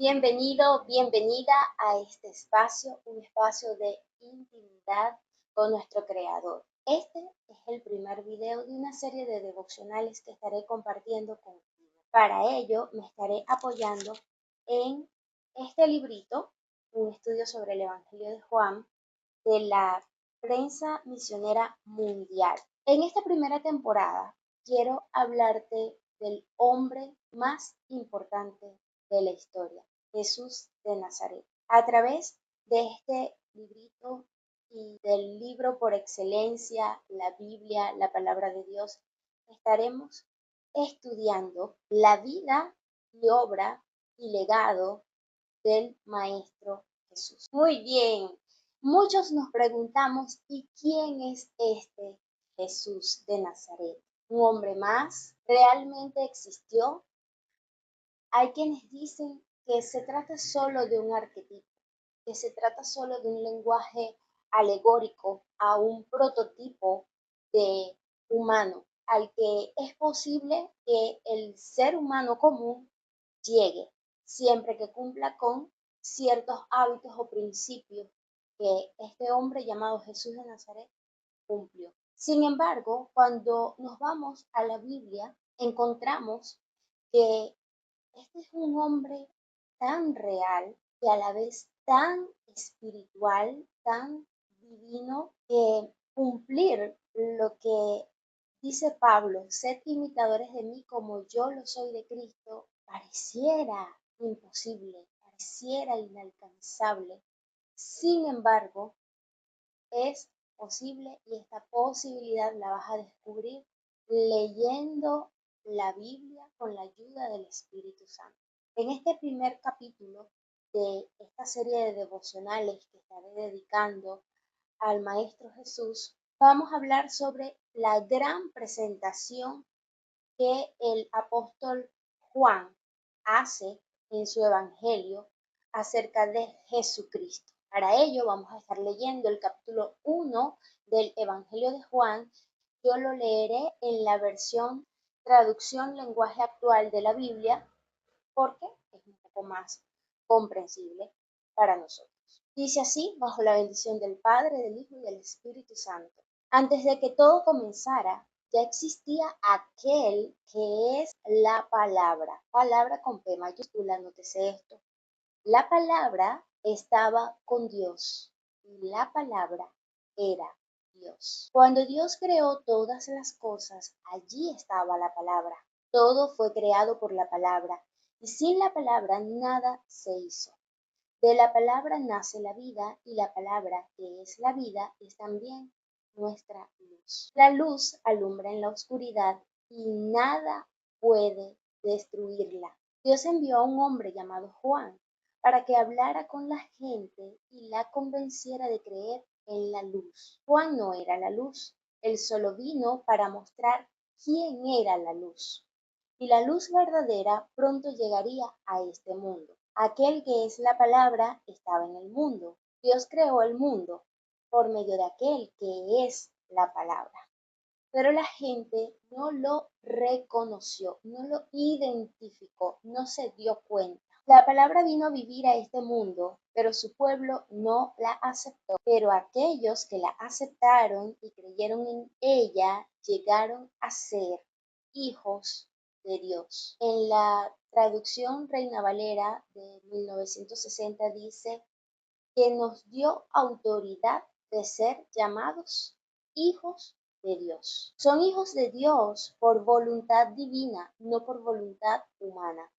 Bienvenido, bienvenida a este espacio, un espacio de intimidad con nuestro Creador. Este es el primer video de una serie de devocionales que estaré compartiendo contigo. Para ello me estaré apoyando en este librito, un estudio sobre el Evangelio de Juan, de la prensa misionera mundial. En esta primera temporada quiero hablarte del hombre más importante de la historia, Jesús de Nazaret. A través de este librito y del libro por excelencia, la Biblia, la palabra de Dios, estaremos estudiando la vida y obra y legado del Maestro Jesús. Muy bien, muchos nos preguntamos, ¿y quién es este Jesús de Nazaret? ¿Un hombre más? ¿Realmente existió? Hay quienes dicen que se trata solo de un arquetipo, que se trata solo de un lenguaje alegórico a un prototipo de humano, al que es posible que el ser humano común llegue, siempre que cumpla con ciertos hábitos o principios que este hombre llamado Jesús de Nazaret cumplió. Sin embargo, cuando nos vamos a la Biblia, encontramos que este es un hombre tan real y a la vez tan espiritual, tan divino, que cumplir lo que dice Pablo, sed imitadores de mí como yo lo soy de Cristo, pareciera imposible, pareciera inalcanzable. Sin embargo, es posible y esta posibilidad la vas a descubrir leyendo la Biblia con la ayuda del Espíritu Santo. En este primer capítulo de esta serie de devocionales que estaré dedicando al Maestro Jesús, vamos a hablar sobre la gran presentación que el apóstol Juan hace en su evangelio acerca de Jesucristo. Para ello vamos a estar leyendo el capítulo 1 del Evangelio de Juan. Yo lo leeré en la versión traducción lenguaje actual de la Biblia porque es un poco más comprensible para nosotros. Dice así, bajo la bendición del Padre, del Hijo y del Espíritu Santo. Antes de que todo comenzara, ya existía aquel que es la palabra con P mayúscula, nótese esto. La palabra estaba con Dios y la palabra era Dios. Cuando Dios creó todas las cosas, allí estaba la palabra. Todo fue creado por la palabra y sin la palabra nada se hizo. De la palabra nace la vida y la palabra, que es la vida, es también nuestra luz. La luz alumbra en la oscuridad y nada puede destruirla. Dios envió a un hombre llamado Juan para que hablara con la gente y la convenciera de creer en la luz. Juan no era la luz, él solo vino para mostrar quién era la luz. Y la luz verdadera pronto llegaría a este mundo. Aquel que es la palabra estaba en el mundo. Dios creó el mundo por medio de aquel que es la palabra. Pero la gente no lo reconoció, no lo identificó, no se dio cuenta. La palabra vino a vivir a este mundo, pero su pueblo no la aceptó. Pero aquellos que la aceptaron y creyeron en ella llegaron a ser hijos de Dios. En la traducción Reina Valera de 1960 dice que nos dio autoridad de ser llamados hijos de Dios. Son hijos de Dios por voluntad divina, no por voluntad humana.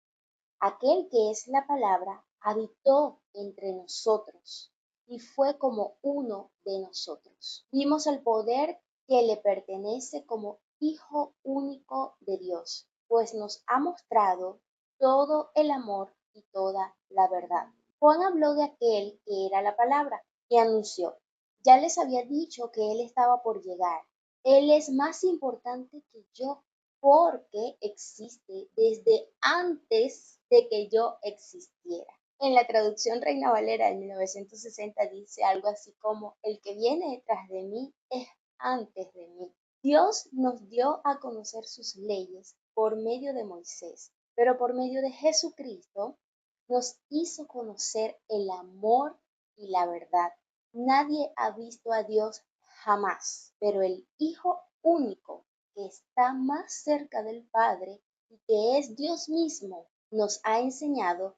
Aquel que es la palabra habitó entre nosotros y fue como uno de nosotros. Vimos el poder que le pertenece como Hijo único de Dios, pues nos ha mostrado todo el amor y toda la verdad. Juan habló de aquel que era la palabra y anunció, ya les había dicho que él estaba por llegar. Él es más importante que yo porque existe desde antes de que yo existiera. En la traducción Reina Valera de 1960 dice algo así como, el que viene detrás de mí es antes de mí. Dios nos dio a conocer sus leyes por medio de Moisés, pero por medio de Jesucristo nos hizo conocer el amor y la verdad. Nadie ha visto a Dios jamás, pero el Hijo único que está más cerca del Padre y que es Dios mismo, nos ha enseñado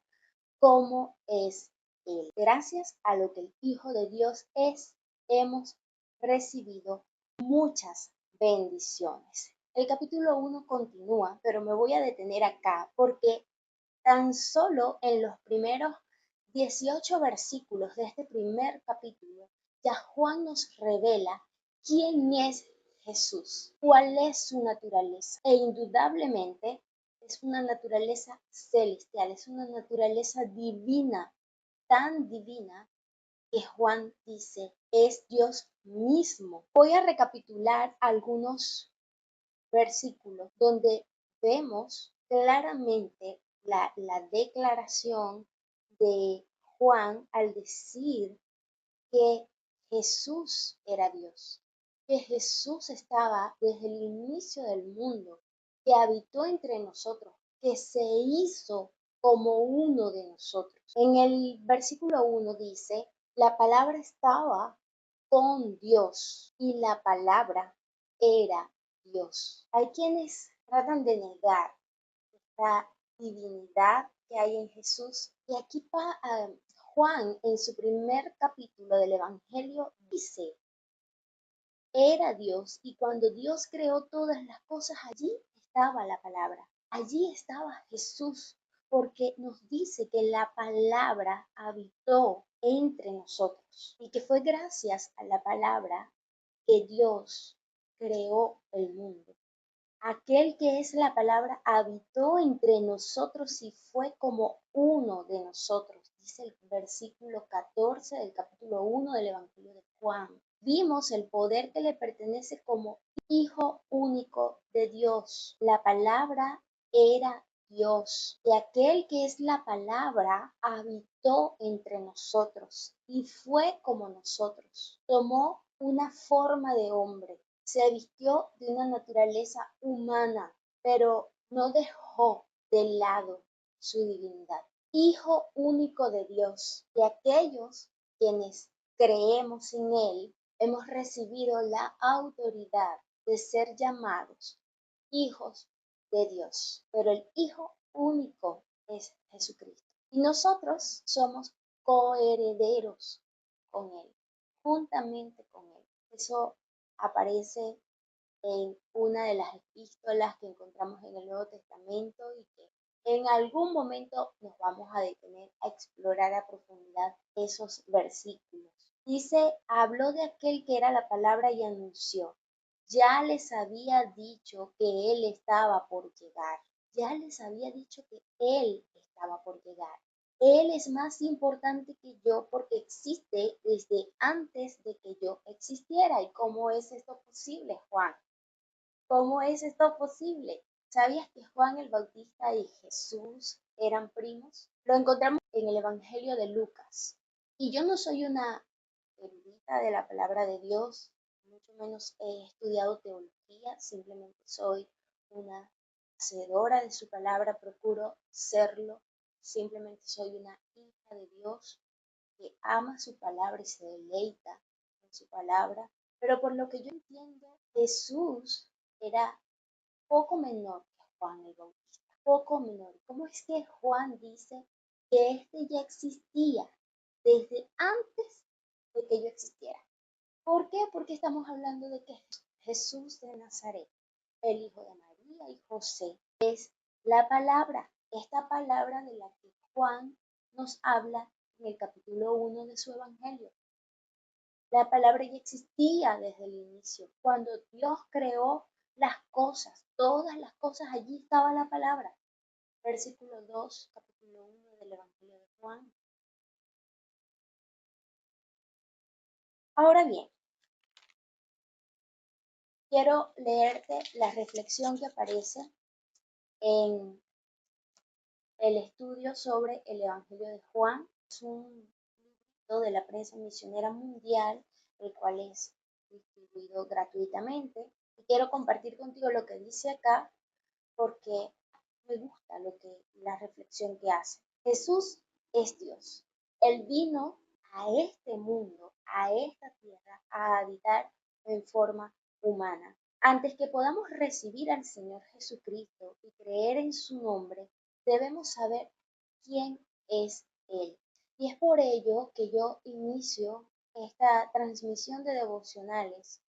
cómo es Él. Gracias a lo que el Hijo de Dios es, hemos recibido muchas bendiciones. El capítulo 1 continúa, pero me voy a detener acá porque tan solo en los primeros 18 versículos de este primer capítulo, ya Juan nos revela quién es Jesús, cuál es su naturaleza. E indudablemente es una naturaleza celestial, es una naturaleza divina, tan divina que Juan dice es Dios mismo. Voy a recapitular algunos versículos donde vemos claramente la declaración de Juan al decir que Jesús era Dios, que Jesús estaba desde el inicio del mundo, que habitó entre nosotros, que se hizo como uno de nosotros. En el versículo 1 dice, la palabra estaba con Dios y la palabra era Dios. Hay quienes tratan de negar esta divinidad que hay en Jesús. Y aquí Juan en su primer capítulo del Evangelio dice, era Dios y cuando Dios creó todas las cosas, allí estaba la palabra, allí estaba Jesús, porque nos dice que la palabra habitó entre nosotros y que fue gracias a la palabra que Dios creó el mundo. Aquel que es la palabra habitó entre nosotros y fue como uno de nosotros, dice el versículo 14 del capítulo 1 del Evangelio de Juan. Vimos el poder que le pertenece como Hijo único de Dios. La palabra era Dios, y aquel que es la palabra habitó entre nosotros y fue como nosotros. Tomó una forma de hombre, se vistió de una naturaleza humana, pero no dejó de lado su divinidad. Hijo único de Dios, de aquellos quienes creemos en Él, hemos recibido la autoridad de ser llamados hijos de Dios, pero el Hijo único es Jesucristo. Y nosotros somos coherederos con Él, juntamente con Él. Eso aparece en una de las epístolas que encontramos en el Nuevo Testamento y que en algún momento nos vamos a detener a explorar a profundidad esos versículos. Dice, habló de aquel que era la palabra y anunció. Ya les había dicho que él estaba por llegar. Ya les había dicho que él estaba por llegar. Él es más importante que yo porque existe desde antes de que yo existiera. ¿Y cómo es esto posible, Juan? ¿Cómo es esto posible? ¿Sabías que Juan el Bautista y Jesús eran primos? Lo encontramos en el Evangelio de Lucas. Y yo no soy una erudita de la palabra de Dios, mucho menos he estudiado teología, simplemente soy una hacedora de su palabra, procuro serlo, simplemente soy una hija de Dios que ama su palabra y se deleita en su palabra, pero por lo que yo entiendo, Jesús era poco menor que Juan el Bautista, poco menor. ¿Cómo es que Juan dice que este ya existía desde antes de que yo existiera? ¿Por qué? Porque estamos hablando de que Jesús de Nazaret, el hijo de María y José, es la palabra, esta palabra de la que Juan nos habla en el capítulo 1 de su Evangelio. La palabra ya existía desde el inicio. Cuando Dios creó las cosas, todas las cosas, allí estaba la palabra. Versículo 2, capítulo 1 del Evangelio de Juan. Ahora bien, quiero leerte la reflexión que aparece en el estudio sobre el Evangelio de Juan. Es un libro de la prensa misionera mundial, el cual es distribuido gratuitamente. Y quiero compartir contigo lo que dice acá porque me gusta la reflexión que hace. Jesús es Dios. Él vino a este mundo, a esta tierra, a habitar en forma humana. Antes que podamos recibir al Señor Jesucristo y creer en su nombre, debemos saber quién es Él. Y es por ello que yo inicio esta transmisión de devocionales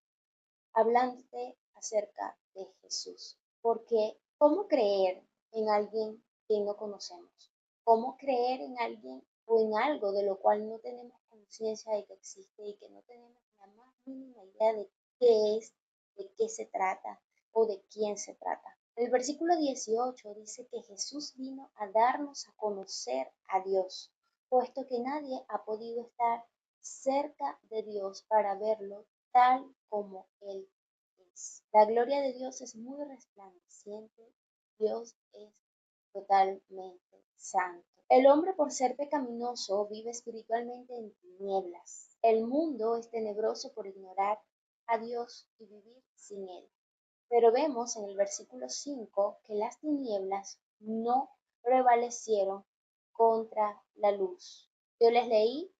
hablándote acerca de Jesús. Porque ¿cómo creer en alguien que no conocemos? ¿Cómo creer en alguien o en algo de lo cual no tenemos conciencia de que existe y que no tenemos la más mínima idea de qué es, de qué se trata o de quién se trata? El versículo 18 dice que Jesús vino a darnos a conocer a Dios, puesto que nadie ha podido estar cerca de Dios para verlo tal como Él es. La gloria de Dios es muy resplandeciente. Dios es totalmente santo. El hombre, por ser pecaminoso, vive espiritualmente en tinieblas. El mundo es tenebroso por ignorar a Dios y vivir sin Él. Pero vemos en el versículo 5 que las tinieblas no prevalecieron contra la luz. Yo les leí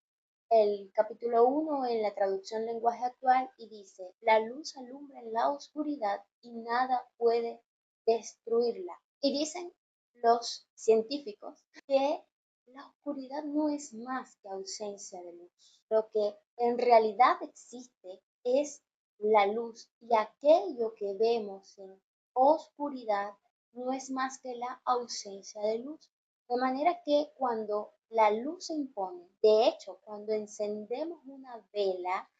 el capítulo 1 en la traducción lenguaje actual y dice, la luz alumbra en la oscuridad y nada puede destruirla. Y dicen los científicos que la oscuridad no es más que ausencia de luz. Lo que en realidad existe es la luz y aquello que vemos en oscuridad no es más que la ausencia de luz. De manera que cuando la luz se impone, de hecho, cuando encendemos una vela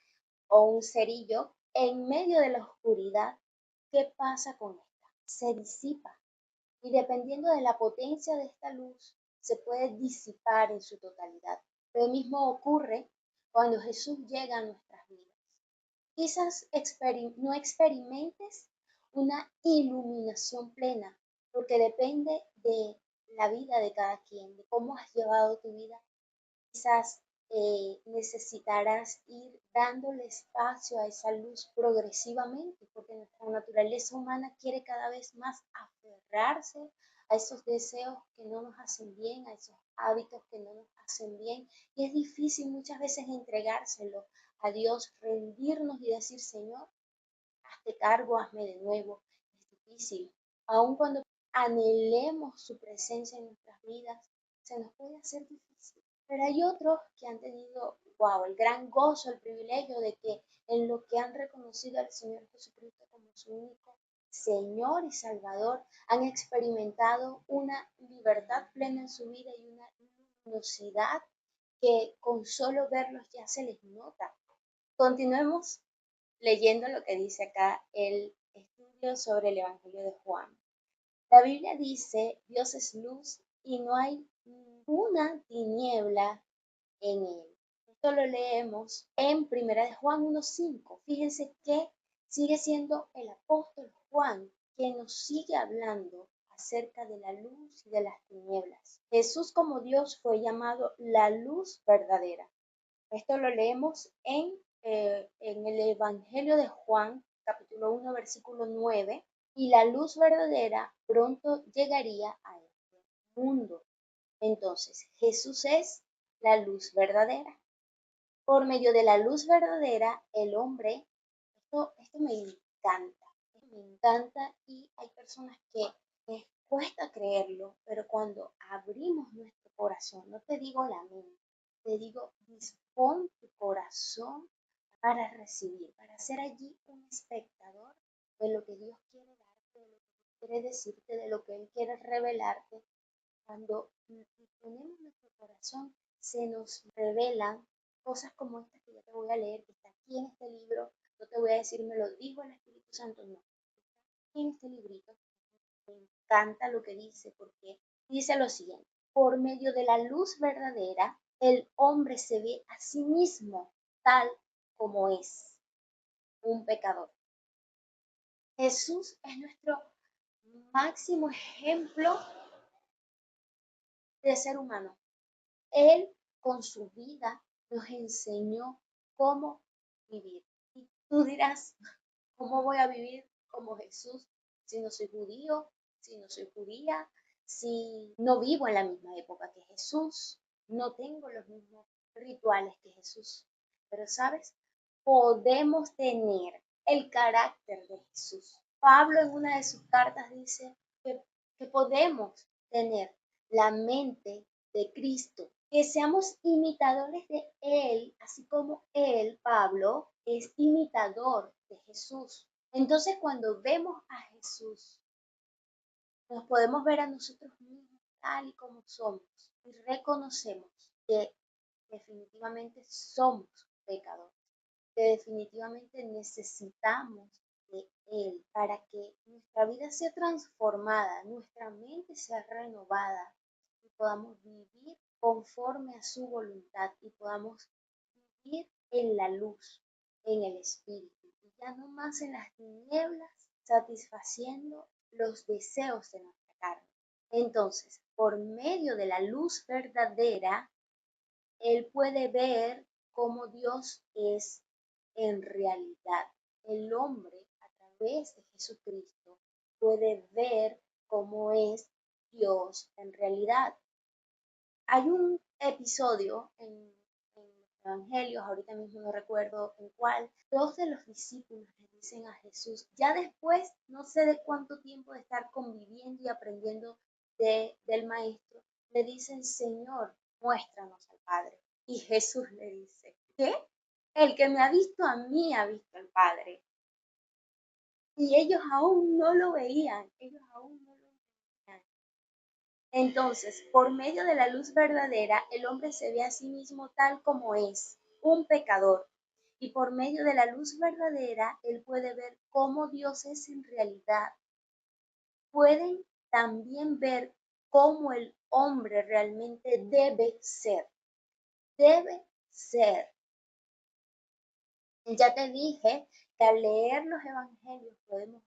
o un cerillo en medio de la oscuridad, ¿qué pasa con esta? Se disipa y dependiendo de la potencia de esta luz, se puede disipar en su totalidad. Lo mismo ocurre cuando Jesús llega a nuestras vidas. Quizás no experimentes una iluminación plena, porque depende de la vida de cada quien, de cómo has llevado tu vida. Quizás necesitarás ir dándole espacio a esa luz progresivamente, porque nuestra naturaleza humana quiere cada vez más aferrarse a esos deseos que no nos hacen bien, a esos hábitos que no nos hacen bien, y es difícil muchas veces entregárselo a Dios, rendirnos y decir, Señor, hazte cargo, hazme de nuevo. Es difícil, aun cuando anhelemos su presencia en nuestras vidas, se nos puede hacer difícil. Pero hay otros que han tenido, wow, el gran gozo, el privilegio de que en lo que han reconocido al Señor Jesucristo como su único Señor y Salvador, han experimentado una libertad plena en su vida y una luminosidad que con solo verlos ya se les nota. Continuemos leyendo lo que dice acá el estudio sobre el Evangelio de Juan. La Biblia dice, Dios es luz y no hay ninguna tiniebla en él. Esto lo leemos en Primera de Juan 1:5. Fíjense que sigue siendo el apóstol Juan que nos sigue hablando acerca de la luz y de las tinieblas. Jesús como Dios fue llamado la luz verdadera. Esto lo leemos en el Evangelio de Juan, capítulo 1, versículo 9, y la luz verdadera pronto llegaría a este mundo. Entonces, Jesús es la luz verdadera. Por medio de la luz verdadera, el hombre, esto me encanta y hay personas que les cuesta creerlo, pero cuando abrimos nuestro corazón, no te digo la mente, te digo, dispón tu corazón para recibir, para ser allí un espectador de lo que Dios quiere darte, de lo que Dios quiere decirte, de lo que Él quiere revelarte. Cuando ponemos nuestro corazón, se nos revelan cosas como estas que yo te voy a leer, que está aquí en este libro. No te voy a decir, me lo dijo el Espíritu Santo, no. Está aquí en este librito. Me encanta lo que dice, porque dice lo siguiente. Por medio de la luz verdadera, el hombre se ve a sí mismo tal como es, un pecador. Jesús es nuestro máximo ejemplo de ser humano. Él con su vida nos enseñó cómo vivir. Y tú dirás, ¿cómo voy a vivir como Jesús si no soy judío, si no soy judía, si no vivo en la misma época que Jesús? no tengo los mismos rituales que Jesús, pero sabes, podemos tener el carácter de Jesús. Pablo en una de sus cartas dice que podemos tener la mente de Cristo, que seamos imitadores de Él, así como Él, Pablo, es imitador de Jesús. Entonces, cuando vemos a Jesús, nos podemos ver a nosotros mismos tal y como somos y reconocemos que definitivamente somos pecadores, que definitivamente necesitamos de Él para que nuestra vida sea transformada, nuestra mente sea renovada y podamos vivir conforme a su voluntad y podamos vivir en la luz, en el Espíritu, y ya no más en las tinieblas, satisfaciendo los deseos de nuestra carne. Entonces, por medio de la luz verdadera, Él puede ver cómo Dios es en realidad. El hombre, a través de Jesucristo, puede ver cómo es Dios en realidad. Hay un episodio en los evangelios, ahorita mismo no recuerdo en cuál, dos de los discípulos le dicen a Jesús, ya después, no sé de cuánto tiempo de estar conviviendo y aprendiendo del maestro, le dicen, Señor, muéstranos al Padre. Y Jesús le dice, ¿qué? El que me ha visto a mí ha visto al Padre. Y ellos aún no lo veían, ellos aún no lo veían. Entonces, por medio de la luz verdadera, el hombre se ve a sí mismo tal como es, un pecador. Y por medio de la luz verdadera, él puede ver cómo Dios es en realidad. Pueden también ver cómo el hombre realmente debe ser. Debe ser. Ya te dije que al leer los evangelios podemos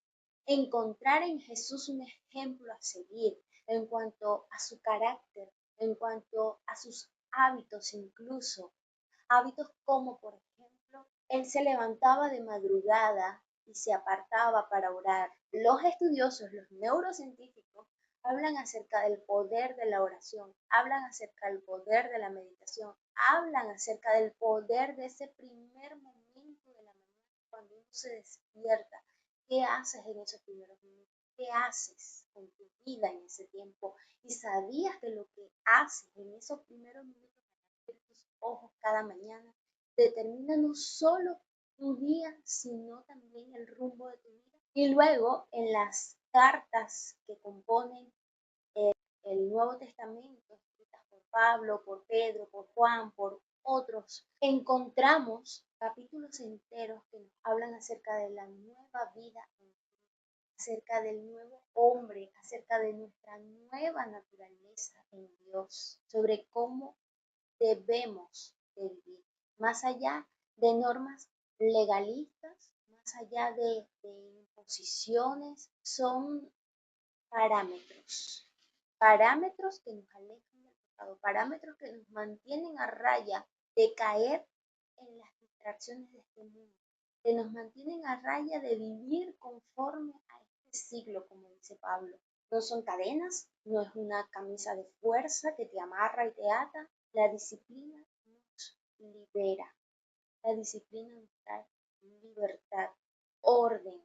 encontrar en Jesús un ejemplo a seguir en cuanto a su carácter, en cuanto a sus hábitos incluso. Hábitos como, por ejemplo, él se levantaba de madrugada y se apartaba para orar. Los estudiosos, los neurocientíficos, hablan acerca del poder de la oración, hablan acerca del poder de la meditación, hablan acerca del poder de ese primer momento de la mañana cuando uno se despierta. ¿Qué haces en esos primeros minutos? ¿Qué haces con tu vida en ese tiempo? Y sabías que lo que haces en esos primeros minutos de tus ojos cada mañana determina no solo tu día, sino también el rumbo de tu vida. Y luego en las cartas que componen el Nuevo Testamento, escritas por Pablo, por Pedro, por Juan, por otros, encontramos capítulos enteros que nos hablan acerca de la nueva vida, acerca del nuevo hombre, acerca de nuestra nueva naturaleza en Dios, sobre cómo debemos de vivir, más allá de normas legalistas, más allá de imposiciones, son parámetros, parámetros que nos alejan del pecado, parámetros que nos mantienen a raya de caer en las distracciones de este mundo, que nos mantienen a raya de vivir conforme a este siglo, como dice Pablo. No son cadenas, no es una camisa de fuerza que te amarra y te ata. La disciplina nos libera, la disciplina nos trae libertad, orden,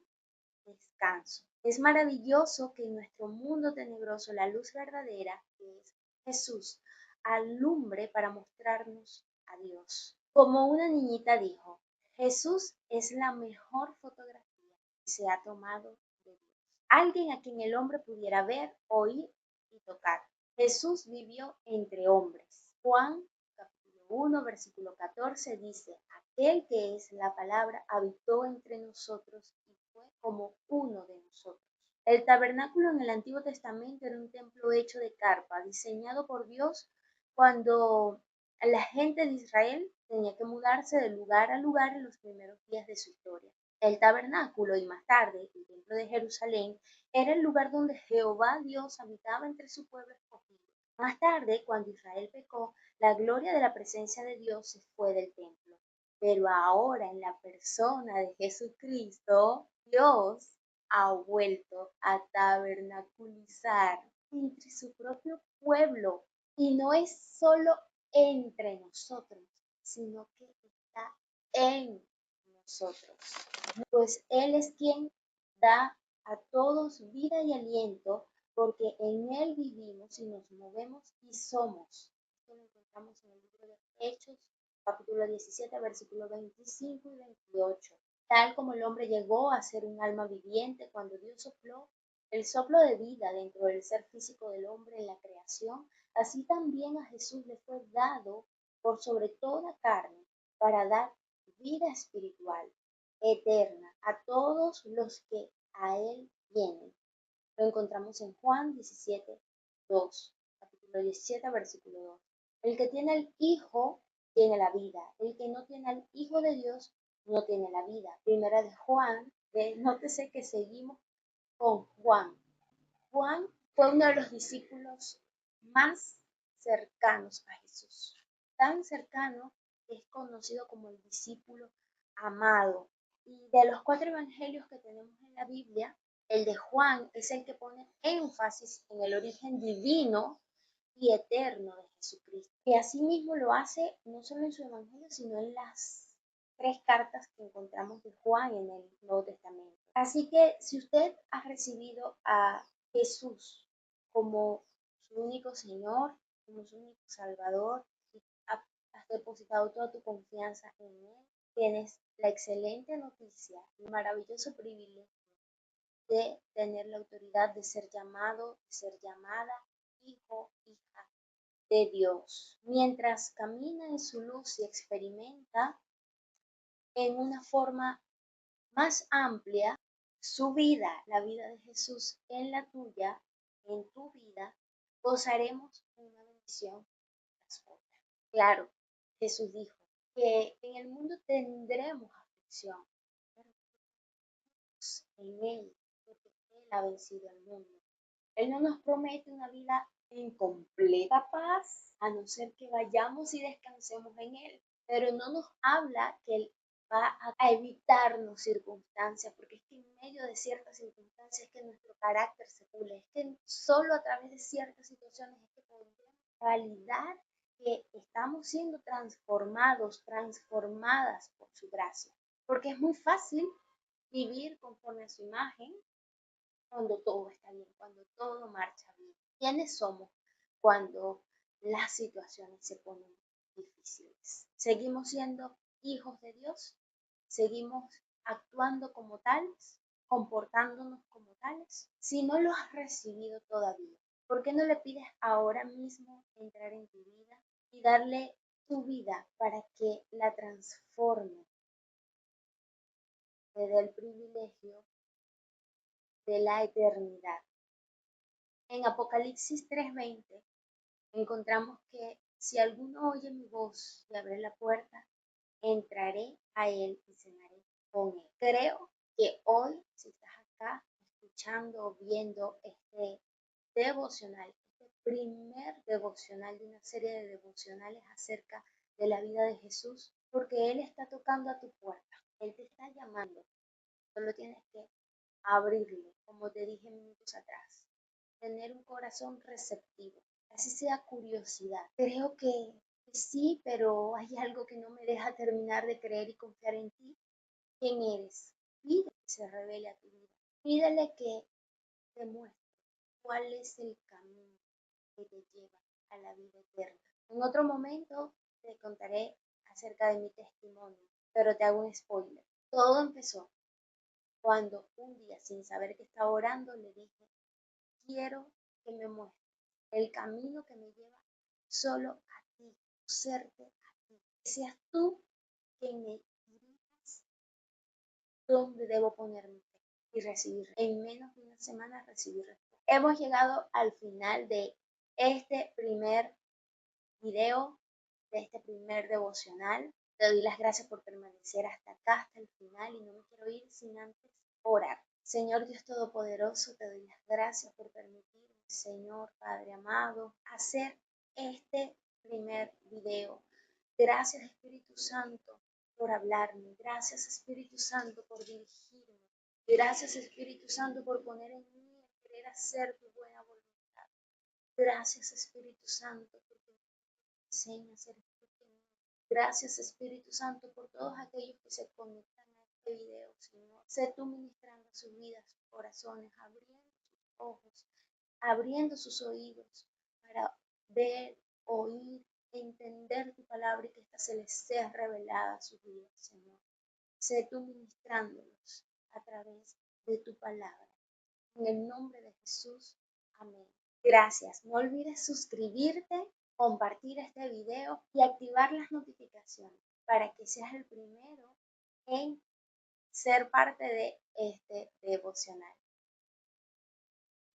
descanso. Es maravilloso que en nuestro mundo tenebroso la luz verdadera, que es Jesús, alumbre para mostrarnos a Dios. Como una niñita dijo, Jesús es la mejor fotografía que se ha tomado de Dios. Alguien a quien el hombre pudiera ver, oír y tocar. Jesús vivió entre hombres. Juan capítulo 1, versículo 14 dice, aquel que es la palabra habitó entre nosotros y fue como uno de nosotros. El tabernáculo en el Antiguo Testamento era un templo hecho de carpa, diseñado por Dios cuando la gente de Israel tenía que mudarse de lugar a lugar en los primeros días de su historia. El tabernáculo y más tarde el templo de Jerusalén era el lugar donde Jehová Dios habitaba entre su pueblo escogido. Más tarde, cuando Israel pecó, la gloria de la presencia de Dios se fue del templo. Pero ahora en la persona de Jesucristo, Dios ha vuelto a tabernaculizar entre su propio pueblo. Y no es solo entre nosotros, sino que está en nosotros. Pues Él es quien da a todos vida y aliento, porque en Él vivimos y nos movemos y somos. Esto lo encontramos en el libro de Hechos, capítulo 17, versículos 25 y 28. Tal como el hombre llegó a ser un alma viviente cuando Dios sopló el soplo de vida dentro del ser físico del hombre en la creación, así también a Jesús le fue dado por sobre toda carne para dar vida espiritual eterna a todos los que a Él vienen. Lo encontramos en Juan 17, 2, capítulo 17, versículo 2. El que tiene al Hijo tiene la vida. El que no tiene al Hijo de Dios no tiene la vida. Primera de Juan, nótese que seguimos con Juan. Juan fue uno de los discípulos más cercanos a Jesús. Tan cercano que es conocido como el discípulo amado. Y de los 4 evangelios que tenemos en la Biblia, el de Juan es el que pone énfasis en el origen divino y eterno de Jesucristo. Y asimismo lo hace no solo en su evangelio, sino en las 3 cartas que encontramos de Juan en el Nuevo Testamento. Así que si usted ha recibido a Jesús como su único Señor, como su único Salvador, y has depositado toda tu confianza en Él, tienes la excelente noticia, el maravilloso privilegio de tener la autoridad de ser llamado, de ser llamada hijo, hija de Dios. Mientras camina en su luz y experimenta en una forma más amplia su vida, la vida de Jesús en la tuya, en tu vida, gozaremos una bendición tras otra. Claro, Jesús dijo que en el mundo tendremos aflicción, pero en Él, porque Él ha vencido al mundo. Él no nos promete una vida en completa paz, a no ser que vayamos y descansemos en Él, pero no nos habla que Él va a evitarnos circunstancias, porque es que en medio de ciertas circunstancias es que nuestro carácter se pule, es que solo a través de ciertas situaciones es que podemos validar que estamos siendo transformados, transformadas por su gracia, porque es muy fácil vivir conforme a su imagen cuando todo está bien, cuando todo marcha bien. ¿Quiénes somos cuando las situaciones se ponen difíciles? ¿Seguimos siendo hijos de Dios? ¿Seguimos actuando como tales? ¿Comportándonos como tales? Si no lo has recibido todavía, ¿por qué no le pides ahora mismo entrar en tu vida y darle tu vida para que la transforme? Te dé el privilegio de la eternidad. En Apocalipsis 3:20 encontramos que si alguno oye mi voz y abre la puerta, entraré a él y cenaré con él. Creo que hoy, si estás acá escuchando o viendo este devocional, este primer devocional de una serie de devocionales acerca de la vida de Jesús, porque Él está tocando a tu puerta, Él te está llamando, solo tienes que abrirle, como te dije minutos atrás, tener un corazón receptivo, así sea curiosidad. Creo que sí, pero hay algo que no me deja terminar de creer y confiar en ti. ¿Quién eres? Pídele que se revele a tu vida. Pídele que te muestre cuál es el camino que te lleva a la vida eterna. En otro momento te contaré acerca de mi testimonio, pero te hago un spoiler. Todo empezó cuando un día, sin saber que estaba orando, le dije, quiero que me muestres el camino que me lleva solo a ti, serte a ti. Que seas tú quien me dirijas dónde debo poner mi fe y recibir. En menos de una semana recibir respuesta. Hemos llegado al final de este primer video, de este primer devocional. Te doy las gracias por permanecer hasta acá, hasta el final, y no me quiero ir sin antes orar. Señor Dios Todopoderoso, te doy las gracias por permitirme, Señor Padre amado, hacer este primer video. Gracias Espíritu Santo por hablarme. Gracias Espíritu Santo por dirigirme. Gracias Espíritu Santo por poner en mí el querer hacer tu buena voluntad. Gracias Espíritu Santo porque enseña, Señor. Gracias, Espíritu Santo, por todos aquellos que se conectan a este video, Señor. Sé tú ministrando sus vidas, sus corazones, abriendo sus ojos, abriendo sus oídos para ver, oír, entender tu palabra y que ésta se les sea revelada a sus vidas, Señor. Sé tú ministrándolos a través de tu palabra. En el nombre de Jesús, amén. Gracias. No olvides suscribirte, compartir este video y activar las notificaciones para que seas el primero en ser parte de este devocional.